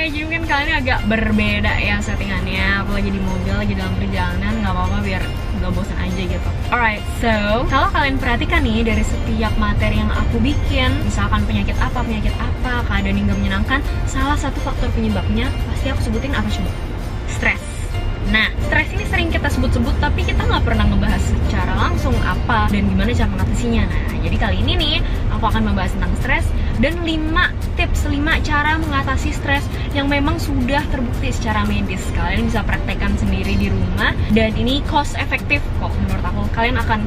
jadi mungkin kalian agak berbeda ya settingannya. Aku lagi di mobil, lagi dalam perjalanan, nggak apa-apa biar nggak bosan aja gitu. Alright, so kalau kalian perhatikan nih dari setiap materi yang aku bikin, misalkan penyakit apa, keadaan yang gak menyenangkan, salah satu faktor penyebabnya pasti aku sebutin apa coba? Stres. Nah, stres ini sering kita sebut-sebut tapi kita nggak pernah ngebahas secara langsung apa dan gimana cara mengatasinya. Nah, jadi kali ini nih aku akan membahas tentang stres dan 5 tips, 5 cara mengatasi stres yang memang sudah terbukti secara medis. Kalian bisa praktekkan sendiri di rumah dan ini cost efektif kok menurut aku. Kalian akan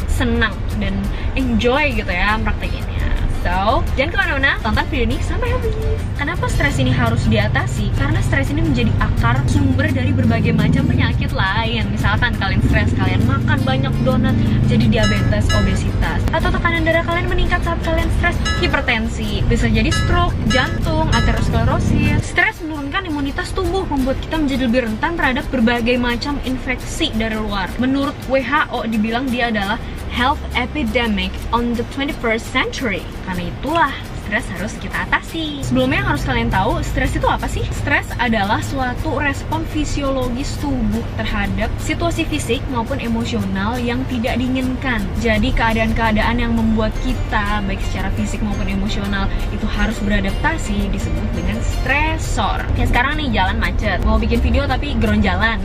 senang dan enjoy gitu ya praktekinnya. So, jangan kemana-mana, tonton video ini sampai habis. Kenapa stres ini harus diatasi? Karena stres ini menjadi akar sumber dari berbagai macam penyakit lain. Misalkan kalian stres, kalian makan banyak donat, jadi diabetes, obesitas. Atau tekanan darah kalian meningkat saat kalian stres, hipertensi. Bisa jadi stroke, jantung, aterosklerosis. Stres menurunkan imunitas tubuh, membuat kita menjadi lebih rentan terhadap berbagai macam infeksi dari luar. Menurut WHO dibilang dia adalah health epidemic on the 21st century. Karena itulah stres harus kita atasi. Sebelumnya yang harus kalian tahu, stres itu apa sih? Stres adalah suatu respon fisiologis tubuh terhadap situasi fisik maupun emosional yang tidak diinginkan. Jadi keadaan-keadaan yang membuat kita, baik secara fisik maupun emosional, itu harus beradaptasi disebut dengan stresor. Kayak sekarang nih jalan macet, mau bikin video tapi ground jalan.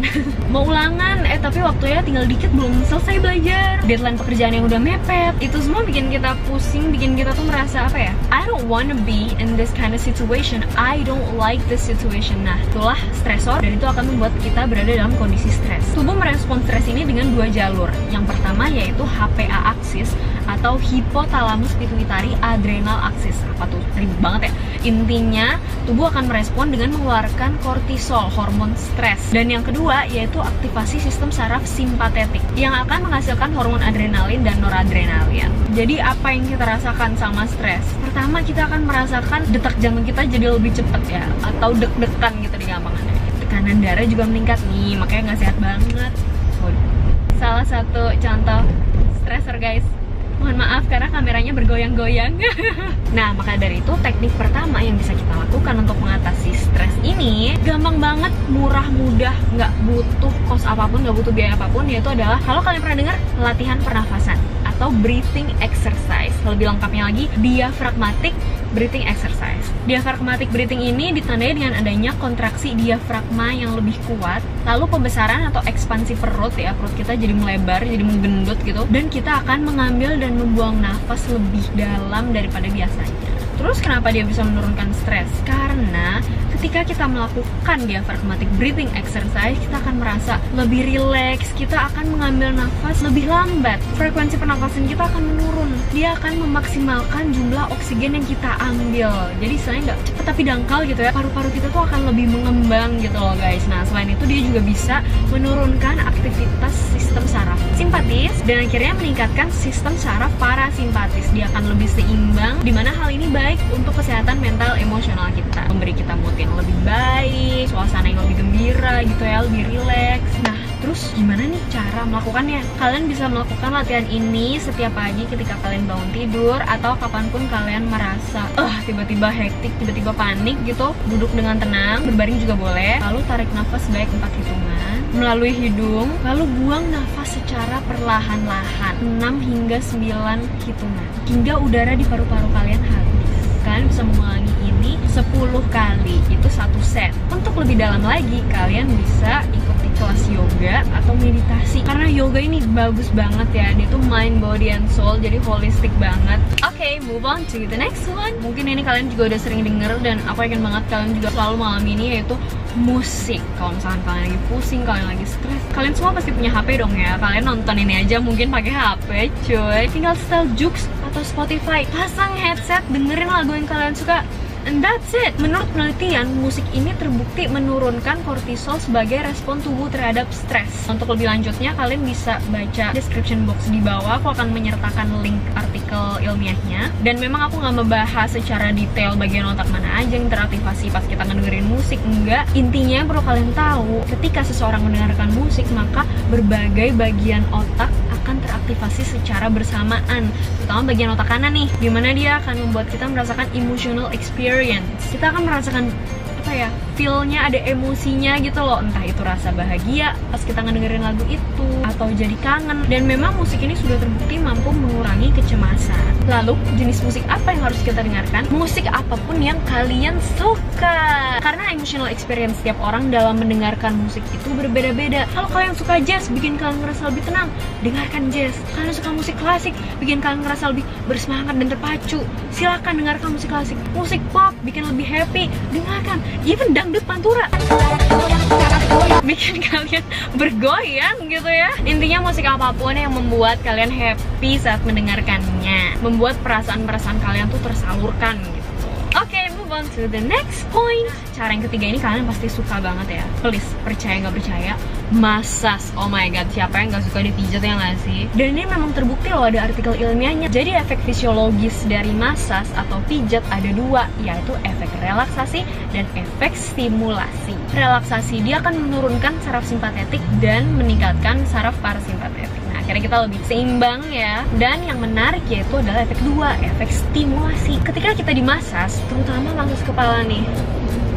Mau ulangan, tapi waktunya tinggal dikit belum selesai belajar. Deadline pekerjaan yang udah mepet. Itu semua bikin kita pusing, bikin kita tuh merasa apa ya? I don't wanna be in this kind of situation. I don't like this situation. Nah, itulah stresor dan itu akan membuat kita berada dalam kondisi stres. Tubuh merespons stres ini dengan 2 jalur. Yang pertama yaitu HPA axis atau hipotalamus pituitari adrenal axis. Apa tuh? Ribet banget ya. Intinya, tubuh akan merespon dengan mengeluarkan kortisol, hormon stres. Dan yang kedua yaitu aktivasi sistem saraf simpatetik yang akan menghasilkan hormon adrenalin dan noradrenalin. Jadi apa yang kita rasakan sama stres? Pertama, kita akan merasakan detak jantung kita jadi lebih cepat ya, atau deg-degan gitu di gampangannya. Tekanan darah juga meningkat nih, makanya nggak sehat banget. Salah satu contoh stresor guys. Mohon maaf karena kameranya bergoyang-goyang. Nah, maka dari itu teknik pertama yang bisa kita lakukan untuk mengatasi stres ini gampang banget, murah, mudah, nggak butuh kos apapun, nggak butuh biaya apapun, yaitu adalah kalau kalian pernah dengar latihan pernafasan atau breathing exercise. Lebih lengkapnya lagi, diaphragmatic breathing exercise. Diaphragmatic breathing ini ditandai dengan adanya kontraksi diafragma yang lebih kuat, lalu pembesaran atau ekspansi perut ya, perut kita jadi melebar, jadi menggendut gitu, dan kita akan mengambil dan membuang nafas lebih dalam daripada biasanya. Terus kenapa dia bisa menurunkan stres? Karena ketika kita melakukan diaphragmatic breathing exercise, kita akan merasa lebih rileks, kita akan mengambil nafas lebih lambat, frekuensi pernafasan kita akan menurun, dia akan memaksimalkan jumlah oksigen yang kita ambil. Jadi selain nggak cepet tapi dangkal gitu ya, paru-paru kita tuh akan lebih mengembang gitu loh guys. Nah, selain itu dia juga bisa menurunkan aktivitas sistem saraf simpatis dan akhirnya meningkatkan sistem saraf parasimpatis. Dia akan lebih seimbang, dimana hal ini baik untuk kesehatan mental emosional kita, memberi kita mood yang lebih baik, suasana yang lebih gembira gitu ya, lebih rileks. Nah, terus gimana nih cara melakukannya? Kalian bisa melakukan latihan ini setiap pagi ketika kalian bangun tidur atau kapanpun kalian merasa tiba-tiba hektik, tiba-tiba panik gitu. Duduk dengan tenang, berbaring juga boleh. Lalu tarik nafas sebanyak 4 hitungan melalui hidung, lalu buang nafas secara perlahan-lahan 6 hingga 9 hitungan hingga udara di paru-paru kalian habis. Kalian bisa mengulangi ini 10 kali, itu 1 set. Untuk lebih dalam lagi, kalian bisa ikuti kelas yoga atau meditasi. Karena yoga ini bagus banget ya, dia tuh mind, body, and soul, jadi holistic banget. Oke, move on to the next one. Mungkin ini kalian juga udah sering denger dan aku yakin banget kalian juga selalu mengalami ini, yaitu musik. Kalau misalkan kalian lagi pusing, kalian lagi stres, kalian semua pasti punya HP dong ya. Kalian nonton ini aja mungkin pakai HP, cuy. Tinggal setel Joox atau Spotify, pasang headset, dengerin lagu yang kalian suka, and that's it. Menurut penelitian, musik ini terbukti menurunkan kortisol sebagai respon tubuh terhadap stres. Untuk lebih lanjutnya, kalian bisa baca description box di bawah. Aku akan menyertakan link artikel ilmiahnya. Dan memang aku nggak membahas secara detail bagian otak mana aja yang teraktivasi pas kita ngedengerin musik, enggak. Intinya yang perlu kalian tahu, ketika seseorang mendengarkan musik, maka berbagai bagian otak akan teraktivasi secara bersamaan, terutama bagian otak kanan nih, dimana dia akan membuat kita merasakan emotional experience. Kita akan merasakan feel-nya, ada emosinya gitu loh, entah itu rasa bahagia pas kita ngedengerin lagu itu atau jadi kangen. Dan memang musik ini sudah terbukti mampu mengurangi kecemasan. Lalu jenis musik apa yang harus kita dengarkan? Musik apapun yang kalian suka, karena emotional experience setiap orang dalam mendengarkan musik itu berbeda-beda. Kalau kalian suka jazz, bikin kalian ngerasa lebih tenang, dengarkan jazz. Kalian suka musik klasik, bikin kalian ngerasa lebih bersemangat dan terpacu, silakan dengarkan musik klasik. Musik pop bikin lebih happy, dengarkan. Even dangdut pantura bikin kalian bergoyang gitu ya. Intinya musik apapun yang membuat kalian happy saat mendengarkannya, membuat perasaan-perasaan kalian tuh tersalurkan gitu. Oke, move on to the next point. Cara yang ketiga ini kalian pasti suka banget ya. Please, percaya nggak percaya, massage. Oh my god, siapa yang nggak suka dipijat ya nggak sih? Dan ini memang terbukti loh, ada artikel ilmiahnya. Jadi efek fisiologis dari massage atau pijat ada dua, yaitu efek relaksasi dan efek stimulasi. Relaksasi, dia akan menurunkan saraf simpatetik dan meningkatkan saraf parasimpatetik. Nah, akhirnya kita lebih seimbang ya. Dan yang menarik yaitu adalah efek dua, efek stimulasi. Ketika kita dimasas, terutama massage kepala nih,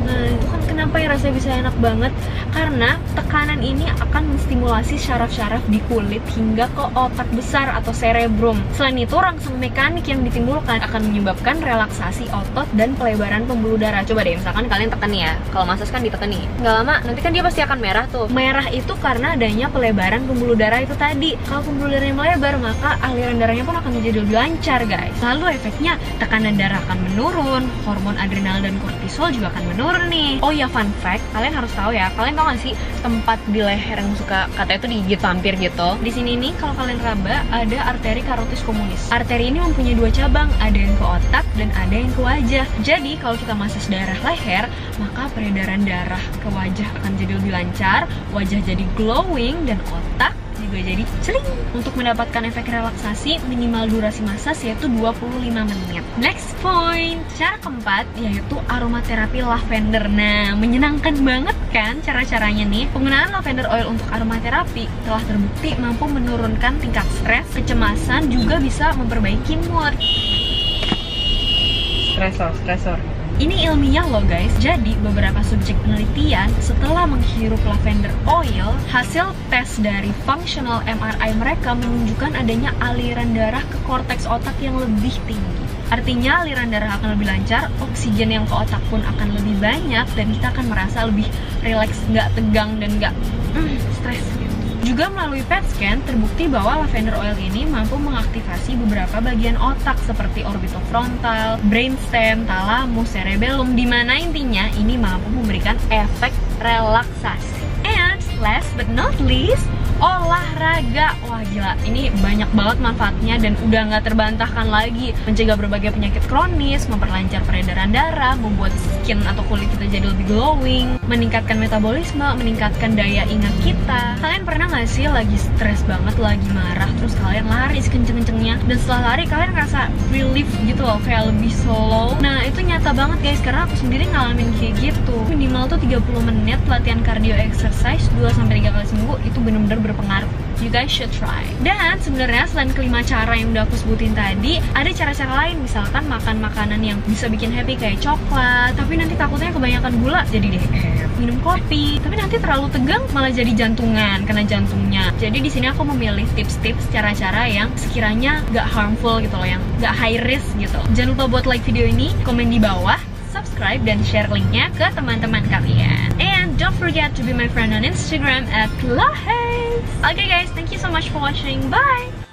nah itu kan kenapa ya rasanya bisa enak banget, karena tekanan ini akan menstimulasi syaraf-syaraf di kulit hingga ke otak besar atau cerebrum. Selain itu, rangsang mekanik yang ditimbulkan akan menyebabkan relaksasi otot dan pelebaran pembuluh darah. Coba deh, misalkan kalian tekan ya, kalau massage kan ditekan nih, nggak lama nanti kan dia pasti akan merah tuh. Merah itu karena adanya pelebaran pembuluh darah itu tadi. Kalau pembuluh darahnya melebar, maka aliran darahnya pun akan menjadi lebih lancar guys. Lalu efeknya, tekanan darah akan menurun, hormon adrenal dan kortisol juga akan menurun nih. Oh ya, fun fact, kalian harus tahu ya, kalian tahu gak sih tempat di leher yang suka katanya itu digigit vampir gitu? Di sini nih, kalau kalian raba, ada arteri karotis communis. Arteri ini mempunyai dua cabang, ada yang ke otak dan ada yang ke wajah. Jadi kalau kita massage daerah leher, maka peredaran darah ke wajah akan jadi lebih lancar, wajah jadi glowing, dan otak juga jadi celing. Untuk mendapatkan efek relaksasi, minimal durasi massage yaitu 25 menit. Next point, cara keempat yaitu aromaterapi lavender. Nah, menyenangkan banget kan cara-caranya nih. Penggunaan lavender oil untuk aromaterapi telah terbukti mampu menurunkan tingkat stres, kecemasan, juga bisa memperbaiki mood. Stresor. Ini ilmiah loh guys. Jadi beberapa subjek penelitian setelah menghirup lavender oil, hasil tes dari functional MRI mereka menunjukkan adanya aliran darah ke korteks otak yang lebih tinggi. Artinya aliran darah akan lebih lancar, oksigen yang ke otak pun akan lebih banyak, dan kita akan merasa lebih rileks, nggak tegang dan nggak stres gitu. Juga melalui PET scan terbukti bahwa lavender oil ini mampu mengaktifasi beberapa bagian otak seperti orbitofrontal, brainstem, thalamus, cerebellum, di mana intinya ini mampu memberikan efek relaksasi. And last but not least, olahraga. Wah gila, ini banyak banget manfaatnya dan udah nggak terbantahkan lagi. Mencegah berbagai penyakit kronis, memperlancar peredaran darah, membuat skin atau kulit kita jadi lebih glowing, meningkatkan metabolisme, meningkatkan daya ingat kita. Kalian pernah nggak sih lagi stres banget, lagi marah, terus kalian lari sekenceng-kencengnya, dan setelah lari kalian ngerasa relief gitu loh, kayak lebih slow. Nah itu nyata banget guys, karena aku sendiri ngalamin kayak gitu. Minimal tuh 30 menit latihan cardio exercise 2-3 kali seminggu, itu bener-bener berpengaruh. You guys should try. Dan sebenarnya selain kelima cara yang udah aku sebutin tadi, ada cara-cara lain. Misalkan makan makanan yang bisa bikin happy kayak coklat, tapi nanti takutnya kebanyakan gula jadi DF. Minum kopi, tapi nanti terlalu tegang malah jadi jantungan, kena jantungnya. Jadi di sini aku memilih tips-tips cara-cara yang sekiranya gak harmful gitu loh, yang gak high risk gitu. Jangan lupa buat like video ini, komen di bawah, subscribe, dan share linknya ke teman-teman kalian. And don't forget to be my friend on Instagram @lahes. Okay guys, thank you so much for watching. Bye!